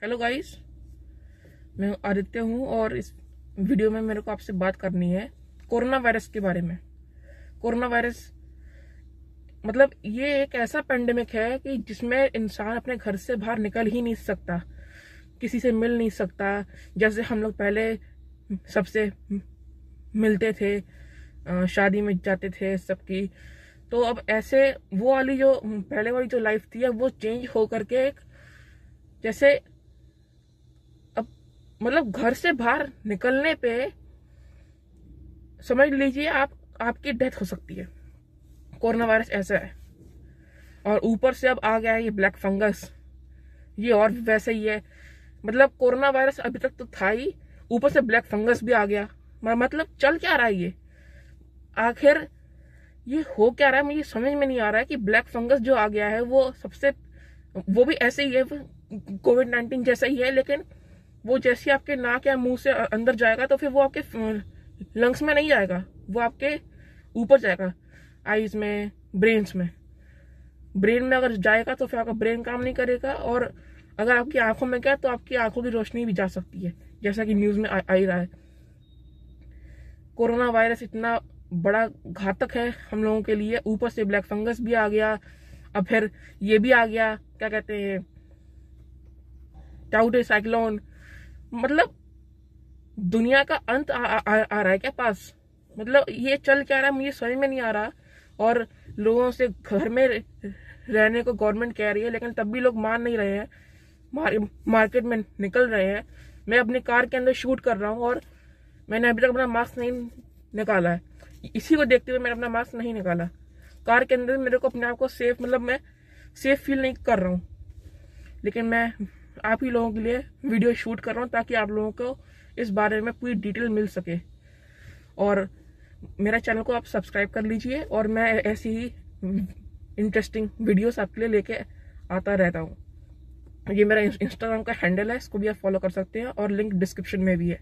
Hello guys, मैं आदित्य हूँ और इस वीडियो में मेरे को आपसे बात करनी है कोरोना वायरस के बारे में। कोरोना वायरस मतलब ये एक ऐसा पेंडेमिक है कि जिसमें इंसान अपने घर से बाहर निकल ही नहीं सकता, किसी से मिल नहीं सकता। जैसे हम लोग पहले सबसे मिलते थे, शादी में जाते थे सबकी, तो अब ऐसे वो वाली जो पहले वाली जो लाइफ थी अब वो चेंज हो करके एक जैसे अब मतलब घर से बाहर निकलने पे समझ लीजिए आपकी डेथ हो सकती है। कोरोना वायरस ऐसा है। और ऊपर से अब आ गया है ये ब्लैक फंगस, ये और भी वैसे ही है। मतलब कोरोना वायरस अभी तक तो था ही, ऊपर से ब्लैक फंगस भी आ गया। मतलब चल क्या रहा है ये, आखिर ये हो क्या रहा है, मुझे समझ में नहीं आ रहा है कि ब्लैक फंगस जो आ गया है वो भी ऐसे ही है, कोविड-19 जैसा ही है, लेकिन वो जैसे आपके नाक या मुंह से अंदर जाएगा तो फिर वो आपके लंग्स में नहीं जाएगा, वो आपके ऊपर जाएगा, आईज में, ब्रेन में अगर जाएगा तो फिर आपका ब्रेन काम नहीं करेगा। और अगर आपकी आंखों में गया तो आपकी आंखों की रोशनी भी जा सकती है, जैसा कि न्यूज में आ ही रहा है। कोरोना वायरस इतना बड़ा घातक है हम लोगों के लिए, ऊपर से ब्लैक फंगस भी आ गया, अब फिर ये भी आ गया, क्या कहते हैं, टाउटे साइक्लोन। मतलब दुनिया का अंत आ रहा है क्या पास? मतलब ये चल क्या रहा है मुझे समझ में नहीं आ रहा। और लोगों से घर में रहने को गवर्नमेंट कह रही है, लेकिन तब भी लोग मान नहीं रहे हैं, मार्केट में निकल रहे हैं। मैं अपनी कार के अंदर शूट कर रहा हूँ और मैंने अभी तक अपना मास्क नहीं निकाला है। इसी को देखते हुए मैंने अपना मास्क नहीं निकाला। कार के अंदर मेरे को अपने आप को सेफ, मतलब मैं सेफ फील नहीं कर रहा हूँ, लेकिन मैं आप ही लोगों के लिए वीडियो शूट कर रहा हूँ ताकि आप लोगों को इस बारे में पूरी डिटेल मिल सके। और मेरा चैनल को आप सब्सक्राइब कर लीजिए और मैं ऐसी ही इंटरेस्टिंग वीडियोस आपके लिए लेके आता रहता हूँ। ये मेरा इंस्टाग्राम का हैंडल है, इसको भी आप फॉलो कर सकते हैं और लिंक डिस्क्रिप्शन में भी है।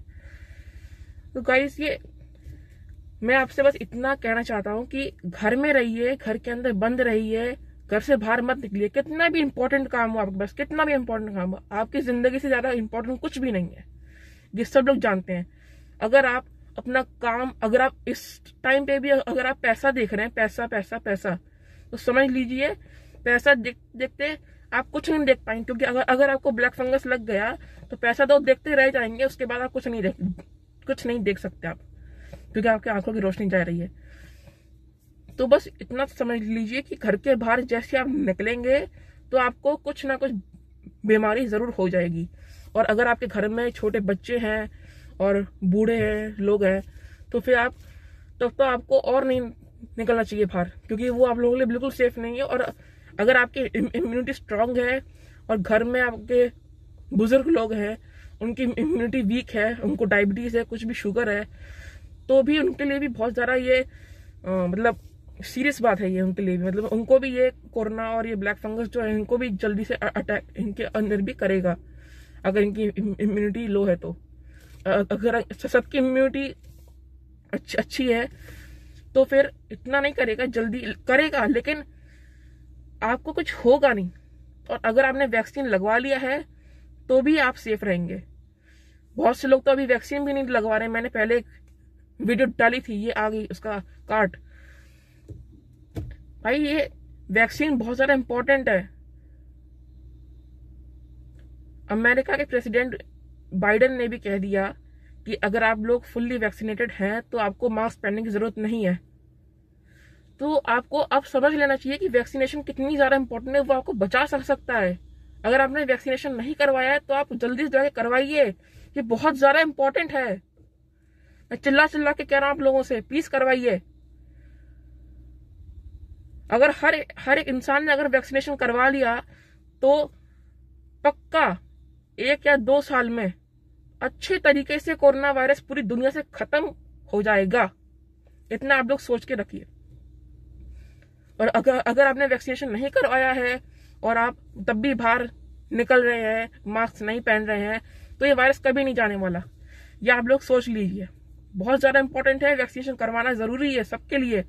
तो गाइस, ये मैं आपसे बस इतना कहना चाहता हूँ कि घर में रहिए, घर के अंदर बंद रहिए, घर से बाहर मत निकलिए। कितना भी इंपॉर्टेंट काम हो आपके पास, कितना भी इंपॉर्टेंट काम हो, आपकी जिंदगी से ज्यादा इंपॉर्टेंट कुछ भी नहीं है, ये सब लोग जानते हैं। अगर आप अपना काम, अगर आप इस टाइम पे भी अगर आप पैसा देख रहे हैं, पैसा पैसा पैसा, तो समझ लीजिए पैसा देखते आप कुछ नहीं देख पाएंगे। क्योंकि अगर आपको ब्लैक फंगस लग गया तो पैसा तो देखते रह जाएंगे, उसके बाद आप कुछ नहीं देख सकते आप, क्योंकि आपकी आंखों की रोशनी जा रही है। तो बस इतना समझ लीजिए कि घर के बाहर जैसे आप निकलेंगे तो आपको कुछ ना कुछ बीमारी जरूर हो जाएगी। और अगर आपके घर में छोटे बच्चे हैं और बूढ़े हैं, लोग हैं, तो फिर तब तो आपको और नहीं निकलना चाहिए बाहर, क्योंकि वो आप लोगों के लिए बिल्कुल सेफ नहीं है। और अगर आपकी इम्यूनिटी स्ट्रांग है और घर में आपके बुजुर्ग लोग हैं, उनकी इम्यूनिटी वीक है, उनको डायबिटीज है, कुछ भी शुगर है, तो भी उनके लिए भी बहुत ज्यादा ये मतलब सीरियस बात है ये उनके लिए भी। मतलब उनको भी ये कोरोना और ये ब्लैक फंगस जो है, इनको भी जल्दी से अटैक इनके अंदर भी करेगा अगर इनकी इम्यूनिटी लो है। तो अगर सबकी इम्यूनिटी अच्छी है तो फिर इतना नहीं करेगा, जल्दी करेगा, लेकिन आपको कुछ होगा नहीं। और अगर आपने वैक्सीन लगवा लिया है तो भी आप सेफ रहेंगे। बहुत से लोग तो अभी वैक्सीन भी नहीं लगवा रहे। मैंने पहले एक वीडियो डाली थी, ये आ गई उसका कार्ड। भाई, ये वैक्सीन बहुत ज्यादा इंपॉर्टेंट है। अमेरिका के प्रेसिडेंट बाइडेन ने भी कह दिया कि अगर आप लोग फुल्ली वैक्सीनेटेड हैं तो आपको मास्क पहनने की जरूरत नहीं है। तो आपको अब समझ लेना चाहिए कि वैक्सीनेशन कितनी ज्यादा इंपॉर्टेंट है, वो आपको बचा सकता है। अगर आपने वैक्सीनेशन नहीं करवाया है तो आप जल्दी से जाके करवाइए, ये बहुत ज्यादा इंपॉर्टेंट है। मैं चिल्ला के कह रहा हूं आप लोगों से, प्लीज करवाइए। अगर हर एक इंसान ने अगर वैक्सीनेशन करवा लिया तो पक्का 1 या 2 साल में अच्छे तरीके से कोरोना वायरस पूरी दुनिया से खत्म हो जाएगा। इतना आप लोग सोच के रखिए। और अगर आपने वैक्सीनेशन नहीं करवाया है और आप तब भी बाहर निकल रहे हैं, मास्क नहीं पहन रहे हैं, तो ये वायरस कभी नहीं जाने वाला। ये आप लोग सोच लीजिए। बहुत ज्यादा इंपॉर्टेंट है, वैक्सीनेशन करवाना जरूरी है सबके लिए।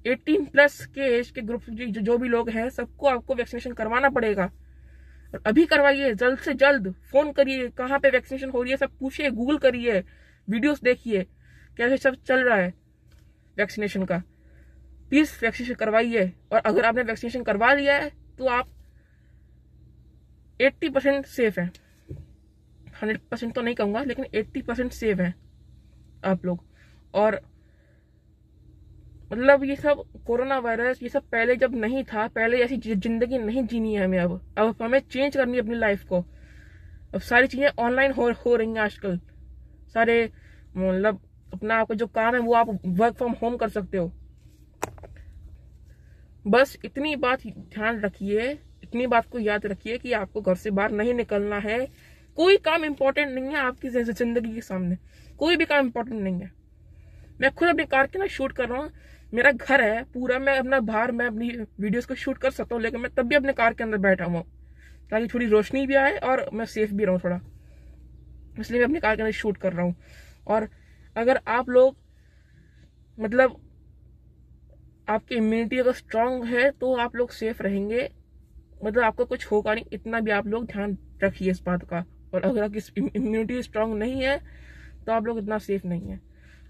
18+ के एज के ग्रुप जो भी लोग हैं, सबको आपको वैक्सीनेशन करवाना पड़ेगा। और अभी करवाइए, जल्द से जल्द फोन करिए, कहाँ पे वैक्सीनेशन हो रही है सब पूछिए, गूगल करिए, वीडियोस देखिए कैसे सब चल रहा है वैक्सीनेशन का। प्लीज वैक्सीनेशन करवाइए। और अगर आपने वैक्सीनेशन करवा लिया है तो आप 80% सेफ है, 100% तो नहीं कहूंगा, लेकिन 80% सेफ है आप लोग। और मतलब ये सब कोरोना वायरस ये सब पहले जब नहीं था, पहले ऐसी जिंदगी नहीं जीनी है हमें। अब हमें चेंज करनी है अपनी लाइफ को। अब सारी चीजें ऑनलाइन हो रही हैं आजकल। सारे मतलब अपना आपका जो काम है वो आप वर्क फ्रॉम होम कर सकते हो। बस इतनी बात ध्यान रखिए, इतनी बात को याद रखिए कि आपको घर से बाहर नहीं निकलना है। कोई काम इंपॉर्टेंट नहीं है आपकी जिंदगी के सामने, कोई भी काम इंपॉर्टेंट नहीं है। मैं खुद अपनी कार के ना शूट कर रहा हूँ, मेरा घर है पूरा, मैं अपना बाहर मैं अपनी वीडियोस को शूट कर सकता हूँ, लेकिन मैं तब भी अपने कार के अंदर बैठा हुआ ताकि थोड़ी रोशनी भी आए और मैं सेफ भी रहूँ थोड़ा, इसलिए मैं अपनी कार के अंदर शूट कर रहा हूँ। और अगर आप लोग मतलब आपकी इम्यूनिटी अगर स्ट्रांग है तो आप लोग सेफ रहेंगे, मतलब आपको कुछ होगा नहीं, इतना भी आप लोग ध्यान रखिए इस बात का। और अगर आपकी इम्यूनिटी स्ट्रांग नहीं है तो आप लोग इतना सेफ नहीं है।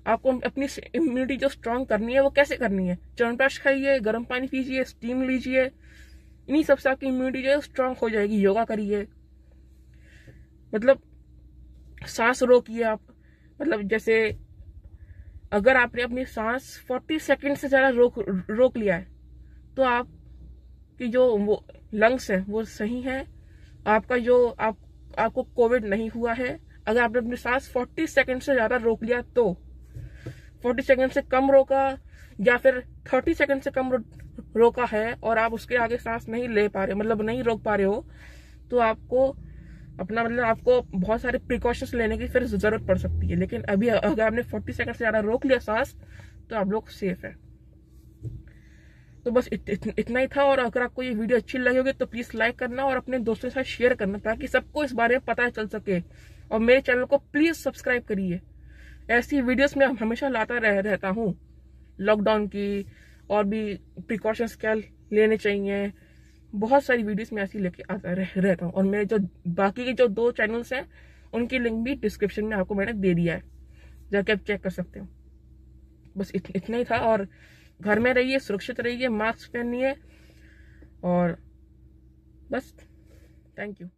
आपको अपनी इम्यूनिटी जो स्ट्रांग करनी है वो कैसे करनी है? च्यवनप्राश खाइए, गर्म पानी पीजिए, स्टीम लीजिए, इन्हीं सबसे आपकी इम्यूनिटी जो है स्ट्रांग हो जाएगी। योगा करिए, मतलब सांस रोकिए आप, मतलब जैसे अगर आपने अपनी सांस 40 सेकंड से ज्यादा रोक लिया है तो आपकी जो वो लंग्स है वो सही है, आपका जो आपको कोविड नहीं हुआ है। अगर आपने अपनी सांस 40 सेकंड से ज्यादा रोक लिया तो 40 सेकंड से कम रोका या फिर 30 सेकंड से कम रोका है और आप उसके आगे सांस नहीं ले पा रहे, मतलब नहीं रोक पा रहे हो, तो आपको अपना मतलब आपको बहुत सारे प्रिकॉशंस लेने की फिर जरूरत पड़ सकती है। लेकिन अभी अगर आपने 40 सेकंड से ज्यादा रोक लिया सांस तो आप लोग सेफ है। तो बस इतना ही था। और अगर आपको ये वीडियो अच्छी लगी होगी तो प्लीज लाइक करना और अपने दोस्तों के साथ शेयर करना ताकि सबको इस बारे में पता चल सके। और मेरे चैनल को प्लीज सब्सक्राइब करिए, ऐसी वीडियोस में रहता रहता हूँ। लॉकडाउन की और भी प्रिकॉशंस क्या लेने चाहिए, बहुत सारी वीडियोस में ऐसी लेके आता रहता हूँ। और मेरे जो बाकी के जो 2 चैनल्स हैं उनकी लिंक भी डिस्क्रिप्शन में आपको मैंने दे दिया है, जाके आप चेक कर सकते हो। बस इतना ही था। और घर में रहिए, सुरक्षित रहिए, मास्क पहनिए और बस। Thank you.